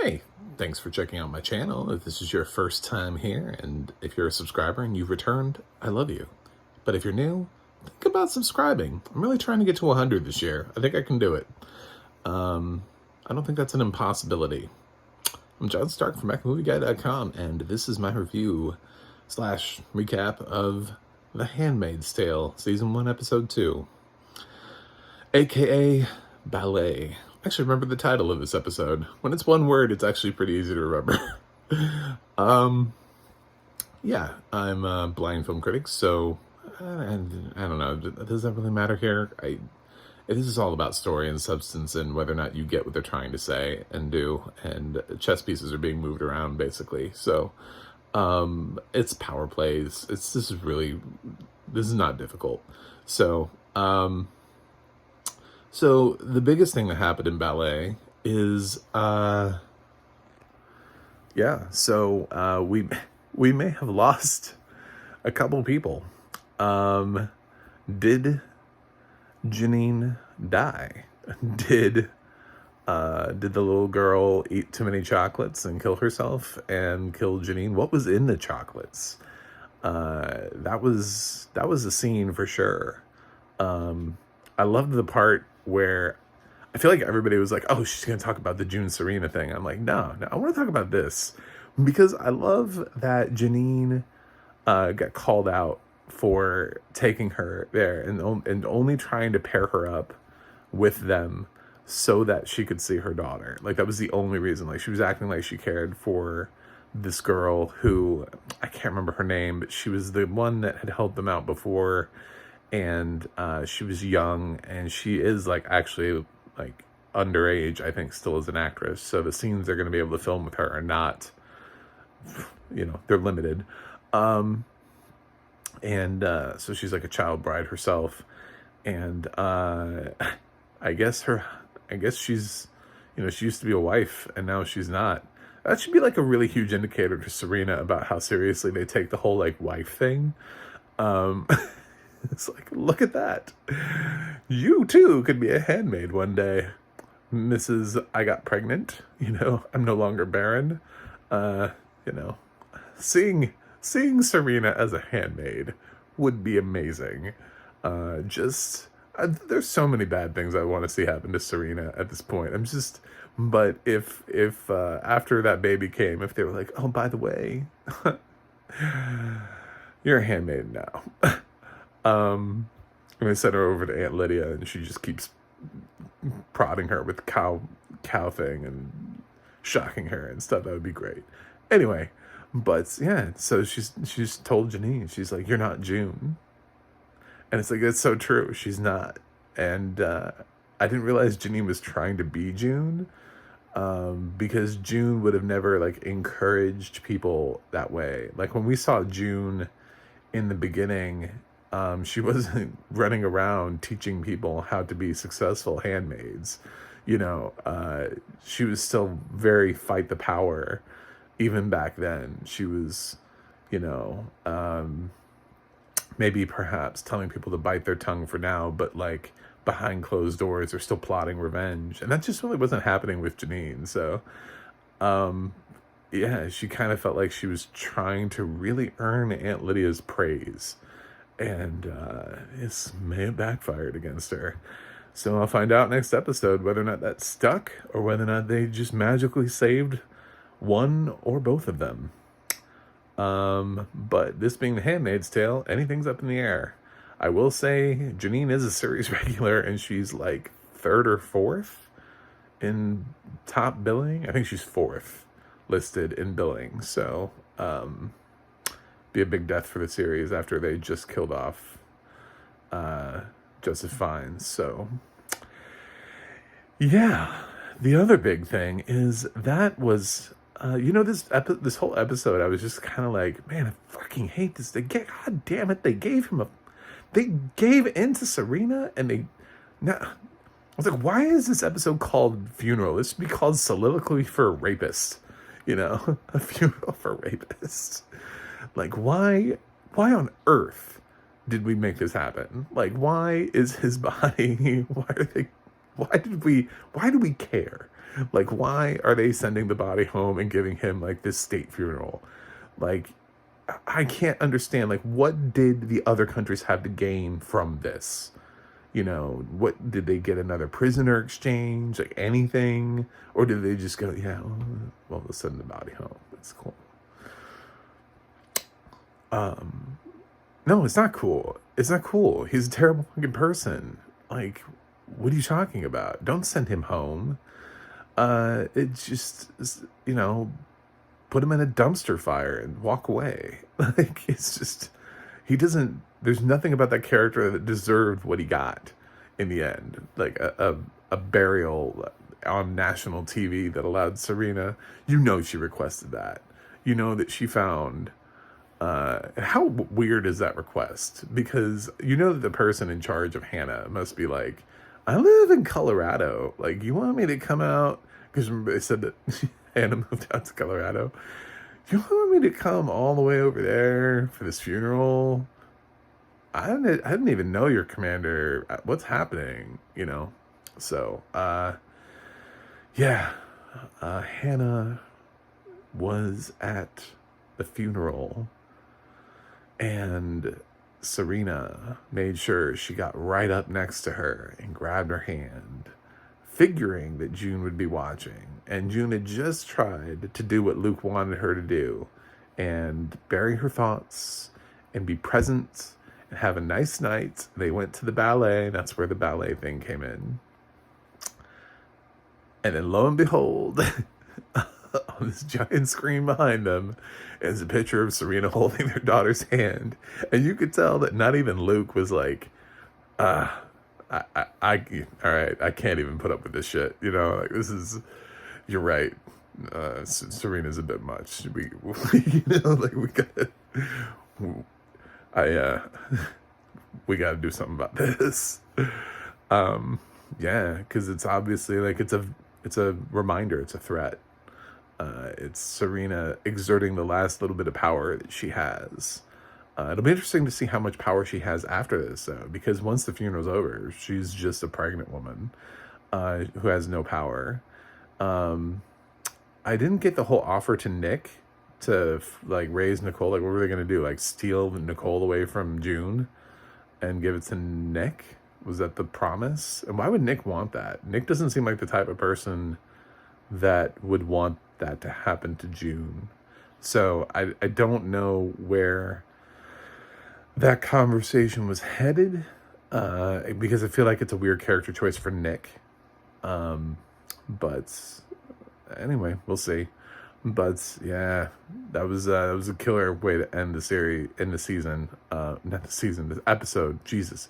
Hey, thanks for checking out my channel. If this is your first time here, and if you're a subscriber and you've returned, I love you. But if you're new, think about subscribing. I'm really trying to get to 100 this year. I think I can do it. I don't think that's an impossibility. I'm John Stark from movieguy.com, and this is my review / recap of The Handmaid's Tale, Season 1, Episode 2, aka Ballet. I actually remember the title of this episode. When it's one word, it's actually pretty easy to remember. Yeah, I'm a blind film critic, so I don't know. Does that really matter here? This is all about story and substance and whether or not you get what they're trying to say and do. And chess pieces are being moved around, basically. So it's power plays. This is not difficult. So the biggest thing that happened in Ballet is, we may have lost a couple people. Did Janine die? Did the little girl eat too many chocolates and kill herself and kill Janine? What was in the chocolates? That was a scene for sure. I loved the part where I feel like everybody was like, oh, she's going to talk about the June Serena thing. I'm like, no, I want to talk about this. Because I love that Janine got called out for taking her there and only trying to pair her up with them so that she could see her daughter. Like, that was the only reason. Like, she was acting like she cared for this girl who, I can't remember her name, but she was the one that had helped them out before. And she was young, and she is like actually like underage, I think, still as an actress. So the scenes they're going to be able to film with her are not, they're limited. So she's like a child bride herself, and I guess she's, she used to be a wife, and now she's not. That should be like a really huge indicator to Serena about how seriously they take the whole like wife thing. It's like, look at that. You too could be a handmaid one day. Mrs. I got pregnant, I'm no longer barren. Seeing Serena as a handmaid would be amazing. There's so many bad things I want to see happen to Serena at this point. But if after that baby came, if they were like, oh, by the way, you're a handmaid now. And they sent her over to Aunt Lydia, and she just keeps prodding her with cow thing and shocking her and stuff. That would be great. Anyway, but yeah, so she's told Janine, she's like, you're not June. And it's like, that's so true. She's not. And I didn't realize Janine was trying to be June, because June would have never like encouraged people that way. Like when we saw June in the beginning, she wasn't running around teaching people how to be successful handmaids. She was still very fight the power. Even back then, she was, maybe perhaps telling people to bite their tongue for now, but like behind closed doors, they're still plotting revenge. And that just really wasn't happening with Janine. So, yeah, she kind of felt like she was trying to really earn Aunt Lydia's praise. And it may have backfired against her. So I'll find out next episode whether or not that stuck, or whether or not they just magically saved one or both of them. But this being The Handmaid's Tale, anything's up in the air. I will say Janine is a series regular, and she's like 3rd or 4th in top billing. I think she's 4th listed in billing. So, be a big death for the series after they just killed off Joseph Fiennes. So yeah, the other big thing is that was this whole episode, I was just kind of like, man, I fucking hate this. God damn it, they gave in to Serena, and I was like, why is this episode called Funeral? This should be called Soliloquy for a Rapist. A funeral for rapists. Like, why on earth did we make this happen? Like, why is his body, why do we care? Like, why are they sending the body home and giving him like this state funeral? Like, I can't understand. Like, what did the other countries have to gain from this? You know, what did they get, another prisoner exchange, like anything? Or did they just go, yeah, well, we'll send the body home. It's cool. No, it's not cool. It's not cool. He's a terrible fucking person. Like, what are you talking about? Don't send him home. It's just, you know, put him in a dumpster fire and walk away. Like, it's just, he doesn't, there's nothing about that character that deserved what he got in the end. Like a burial on national TV that allowed Serena, you know, she requested that. You know that she found, how weird is that request? Because you know that the person in charge of Hannah must be like, I live in Colorado. Like, you want me to come out? Because remember they said that Hannah moved out to Colorado. You want me to come all the way over there for this funeral? I didn't even know your commander. What's happening? You know? So, yeah. Hannah was at the funeral, and Serena made sure she got right up next to her and grabbed her hand, figuring that June would be watching. And June had just tried to do what Luke wanted her to do and bury her thoughts and be present and have a nice night. They went to the ballet. That's where the ballet thing came in. And then lo and behold, on this giant screen behind them is a picture of Serena holding their daughter's hand. And you could tell that not even Luke was like, all right, I can't even put up with this shit. You know, like, this is, you're right. Serena's a bit much. We you know, like, we gotta do something about this. Yeah, because it's obviously like, it's a reminder, it's a threat. It's Serena exerting the last little bit of power that she has. It'll be interesting to see how much power she has after this, though, because once the funeral's over, she's just a pregnant woman who has no power. I didn't get the whole offer to Nick to like raise Nicole. Like, what were they gonna do? Like, steal Nicole away from June and give it to Nick? Was that the promise? And why would Nick want that? Nick doesn't seem like the type of person that would want that to happen to June. So I don't know where that conversation was headed, because I feel like it's a weird character choice for Nick. But anyway, we'll see. But yeah, that was a killer way to end the series, in the season. Not the season, the episode. Jesus,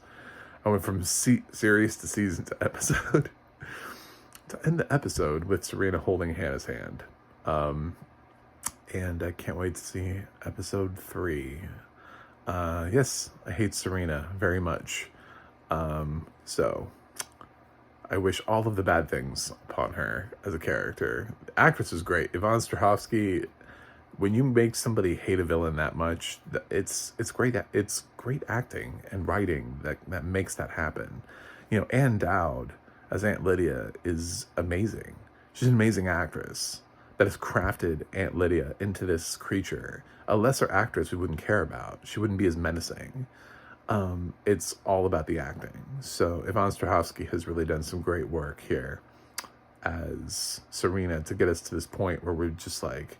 I went from series to season to episode. To end the episode with Serena holding Hannah's hand. And I can't wait to see episode 3. Yes, I hate Serena very much. So I wish all of the bad things upon her as a character. The actress is great. Yvonne Strahovski, when you make somebody hate a villain that much, it's great. It's great acting and writing that makes that happen. You know, Ann Dowd as Aunt Lydia is amazing. She's an amazing actress that has crafted Aunt Lydia into this creature. A lesser actress we wouldn't care about. She wouldn't be as menacing. It's all about the acting. So Yvonne Strahovski has really done some great work here as Serena to get us to this point where we're just like,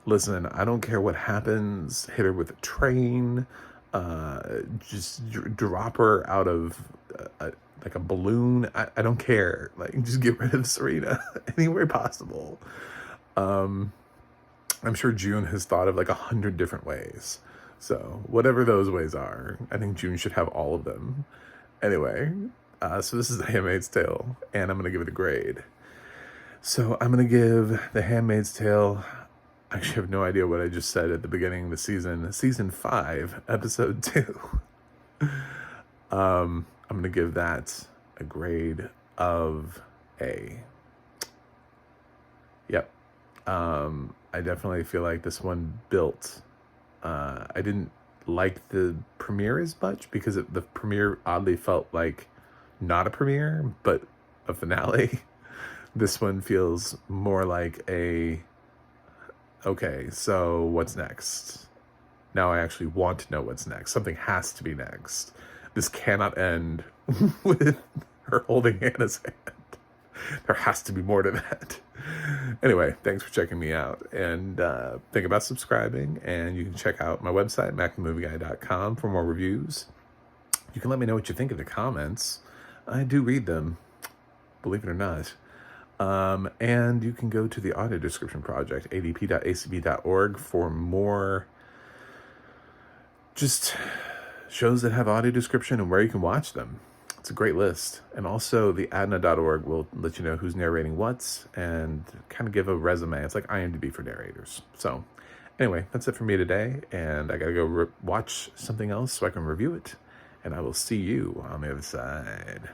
listen, I don't care what happens. Hit her with a train. Just drop her out of like a balloon. I don't care. Like, just get rid of Serena any way possible. I'm sure June has thought of like 100 different ways. So whatever those ways are, I think June should have all of them. Anyway, so this is The Handmaid's Tale, and I'm going to give it a grade. So I'm going to give The Handmaid's Tale, I actually have no idea what I just said at the beginning of the season. Season 5, episode 2. I'm going to give that a grade of A. Yep. I definitely feel like this one built. I didn't like the premiere as much because the premiere oddly felt like not a premiere, but a finale. This one feels more like a, okay, so what's next? Now I actually want to know what's next. Something has to be next. This cannot end with her holding Hannah's hand. There has to be more to that. Anyway, thanks for checking me out. And think about subscribing. And you can check out my website, macmovieguy.com, for more reviews. You can let me know what you think in the comments. I do read them, believe it or not. And you can go to the audio description project, adp.acb.org, for more just shows that have audio description and where you can watch them. It's a great list. And also the adna.org will let you know who's narrating what and kind of give a resume. It's like IMDb for narrators. So anyway, that's it for me today. And I got to go watch something else so I can review it. And I will see you on the other side.